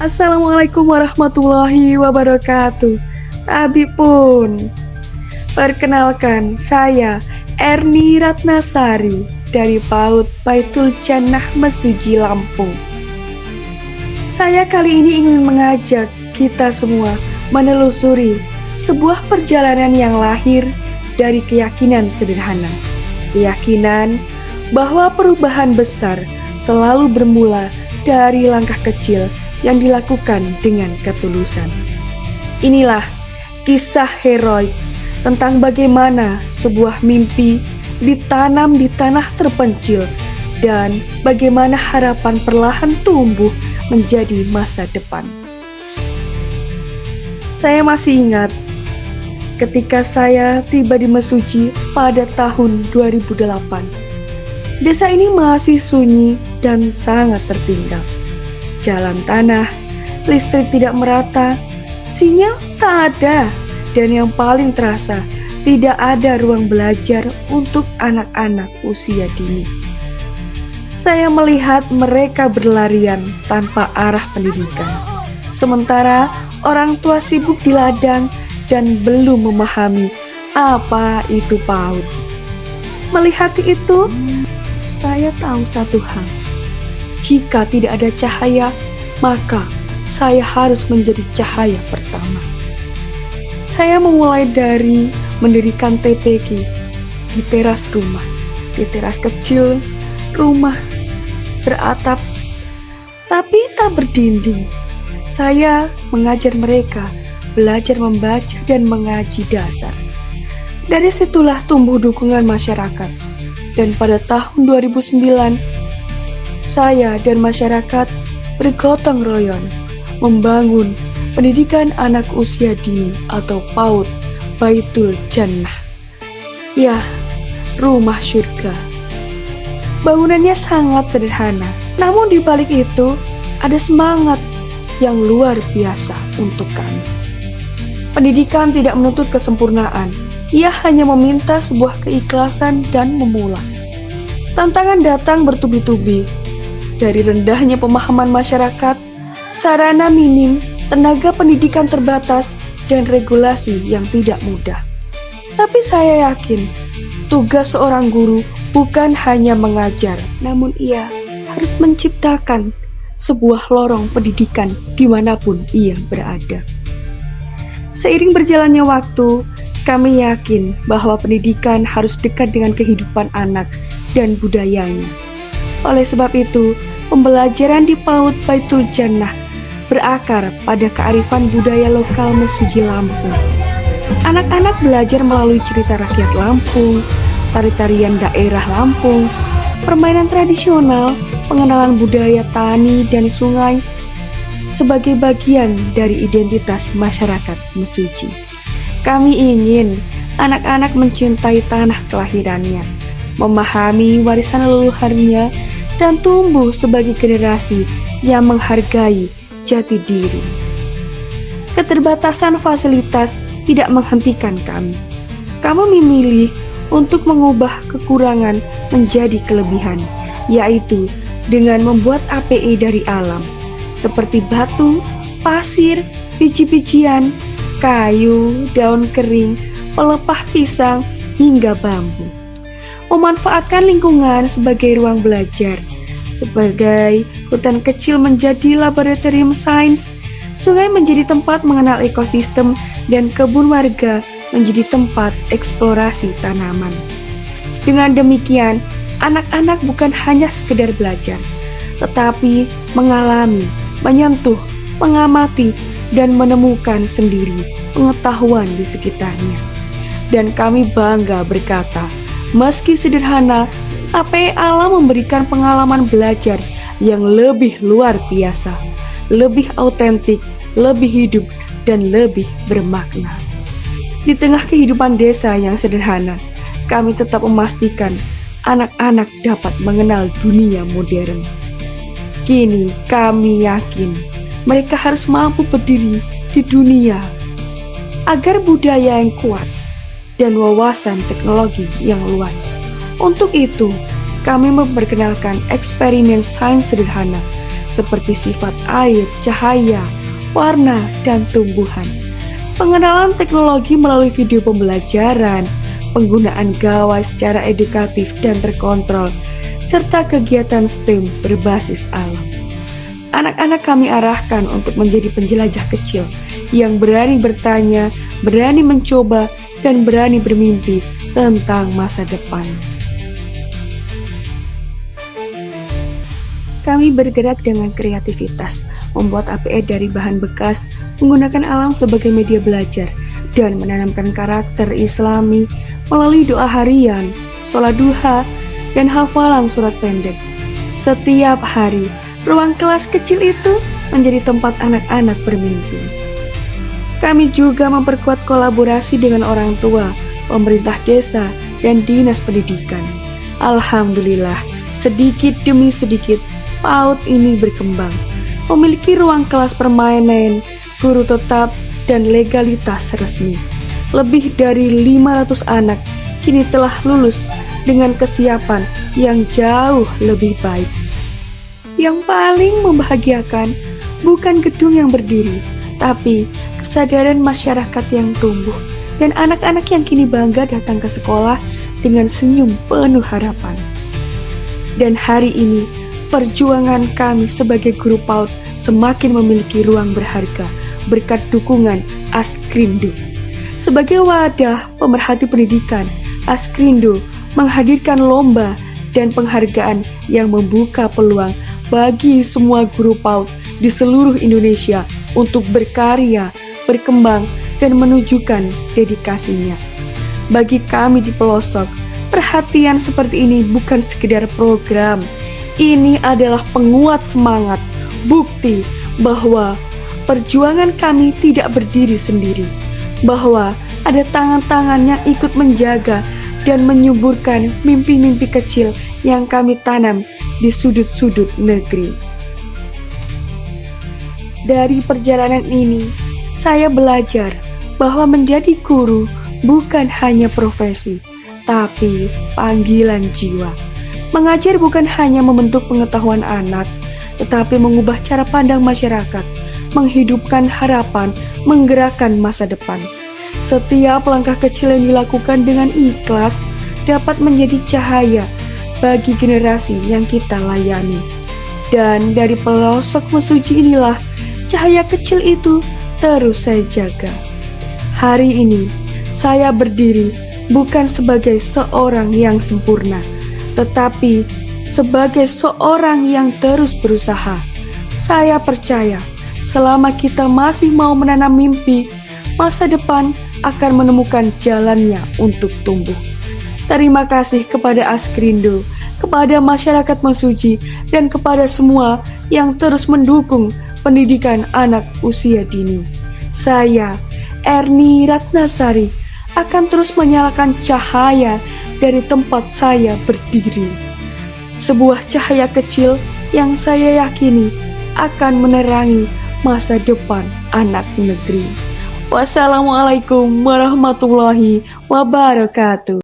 Assalamualaikum warahmatullahi wabarakatuh. Abi pun. Perkenalkan, saya Erni Ratnasari dari PAUD Baitul Jannah Mesuji Lampung. Saya kali ini ingin mengajak kita semua menelusuri sebuah perjalanan yang lahir dari keyakinan sederhana. Keyakinan bahwa perubahan besar selalu bermula dari langkah kecil yang dilakukan dengan ketulusan. Inilah kisah heroik tentang bagaimana sebuah mimpi ditanam di tanah terpencil dan bagaimana harapan perlahan tumbuh menjadi masa depan. Saya masih ingat ketika saya tiba di Mesuji pada tahun 2008. Desa ini masih sunyi dan sangat tertinggal. Jalan tanah, listrik tidak merata, sinyal tak ada, dan yang paling terasa, tidak ada ruang belajar untuk anak-anak usia dini. Saya melihat mereka berlarian tanpa arah pendidikan, sementara orang tua sibuk di ladang dan belum memahami apa itu PAUD. Melihat itu, saya tahu satu hal. Jika tidak ada cahaya, maka saya harus menjadi cahaya pertama. Saya memulai dari mendirikan TPQ di teras rumah, di teras kecil rumah beratap, tapi tak berdinding. Saya mengajar mereka belajar membaca dan mengaji dasar. Dari situlah tumbuh dukungan masyarakat. Dan pada tahun 2009, saya dan masyarakat bergotong royong membangun pendidikan anak usia dini atau PAUD Baitul Jannah. Ya, rumah surga. Bangunannya sangat sederhana, namun di balik itu ada semangat yang luar biasa untuk kami. Pendidikan tidak menuntut kesempurnaan, ia hanya meminta sebuah keikhlasan dan memulai. Tantangan datang bertubi-tubi, dari rendahnya pemahaman masyarakat, sarana minim, tenaga pendidikan terbatas, dan regulasi yang tidak mudah. Tapi saya yakin, tugas seorang guru bukan hanya mengajar, namun ia harus menciptakan sebuah lorong pendidikan dimanapun ia berada. Seiring berjalannya waktu, kami yakin bahwa pendidikan harus dekat dengan kehidupan anak dan budayanya. Oleh sebab itu, pembelajaran di PAUD Baitul Jannah berakar pada kearifan budaya lokal Mesuji Lampung. Anak-anak belajar melalui cerita rakyat Lampung, tari-tarian daerah Lampung, permainan tradisional, pengenalan budaya tani dan sungai, sebagai bagian dari identitas masyarakat Mesuji. Kami ingin anak-anak mencintai tanah kelahirannya, memahami warisan leluhurnya, dan tumbuh sebagai generasi yang menghargai jati diri. Keterbatasan fasilitas tidak menghentikan kami. Kami memilih untuk mengubah kekurangan menjadi kelebihan, yaitu dengan membuat APE dari alam, seperti batu, pasir, biji-bijian, kayu, daun kering, pelepah pisang, hingga bambu. Memanfaatkan lingkungan sebagai ruang belajar, sebagai hutan kecil menjadi laboratorium sains, sungai menjadi tempat mengenal ekosistem, dan kebun warga menjadi tempat eksplorasi tanaman. Dengan demikian, anak-anak bukan hanya sekedar belajar, tetapi mengalami, menyentuh, mengamati, dan menemukan sendiri pengetahuan di sekitarnya. Dan kami bangga berkata, meski sederhana, APE Alam memberikan pengalaman belajar yang lebih luar biasa, lebih autentik, lebih hidup, dan lebih bermakna. Di tengah kehidupan desa yang sederhana, kami tetap memastikan anak-anak dapat mengenal dunia modern. Kini kami yakin mereka harus mampu berdiri di dunia agar budaya yang kuat dan wawasan teknologi yang luas. Untuk itu, kami memperkenalkan eksperimen sains sederhana seperti sifat air, cahaya, warna, dan tumbuhan. Pengenalan teknologi melalui video pembelajaran, penggunaan gawai secara edukatif dan terkontrol, serta kegiatan STEM berbasis alam. Anak-anak kami arahkan untuk menjadi penjelajah kecil yang berani bertanya, berani mencoba, dan berani bermimpi tentang masa depan. Kami bergerak dengan kreativitas, membuat APE dari bahan bekas, menggunakan alam sebagai media belajar, dan menanamkan karakter Islami melalui doa harian, sholat duha, dan hafalan surat pendek. Setiap hari, ruang kelas kecil itu menjadi tempat anak-anak bermimpi. Kami juga memperkuat kolaborasi dengan orang tua, pemerintah desa, dan dinas pendidikan. Alhamdulillah, sedikit demi sedikit, PAUD ini berkembang, memiliki ruang kelas permainan, guru tetap, dan legalitas resmi. Lebih dari 500 anak kini telah lulus dengan kesiapan yang jauh lebih baik. Yang paling membahagiakan bukan gedung yang berdiri, tapi kesadaran masyarakat yang tumbuh dan anak-anak yang kini bangga datang ke sekolah dengan senyum penuh harapan. Dan hari ini, perjuangan kami sebagai guru PAUD semakin memiliki ruang berharga berkat dukungan Askrindo. Sebagai wadah pemerhati pendidikan, Askrindo menghadirkan lomba dan penghargaan yang membuka peluang bagi semua guru PAUD di seluruh Indonesia untuk berkarya, berkembang, dan menunjukkan dedikasinya. Bagi kami di pelosok, perhatian seperti ini bukan sekedar program. Ini adalah penguat semangat, bukti bahwa perjuangan kami tidak berdiri sendiri, bahwa ada tangan-tangan yang ikut menjaga dan menyuburkan mimpi-mimpi kecil yang kami tanam di sudut-sudut negeri. Dari perjalanan ini, saya belajar bahwa menjadi guru bukan hanya profesi, tapi panggilan jiwa. Mengajar bukan hanya membentuk pengetahuan anak, tetapi mengubah cara pandang masyarakat, menghidupkan harapan, menggerakkan masa depan. Setiap langkah kecil yang dilakukan dengan ikhlas dapat menjadi cahaya bagi generasi yang kita layani. Dan dari pelosok mesuji inilah, cahaya kecil itu terus saya jaga. Hari ini, saya berdiri bukan sebagai seorang yang sempurna, tetapi sebagai seorang yang terus berusaha. Saya percaya, selama kita masih mau menanam mimpi, masa depan akan menemukan jalannya untuk tumbuh. Terima kasih kepada Askrindo, kepada masyarakat Mesuji, dan kepada semua yang terus mendukung pendidikan anak usia dini. Saya, Erni Ratnasari, akan terus menyalakan cahaya dari tempat saya berdiri. Sebuah cahaya kecil yang saya yakini akan menerangi masa depan anak negeri. Wassalamualaikum warahmatullahi wabarakatuh.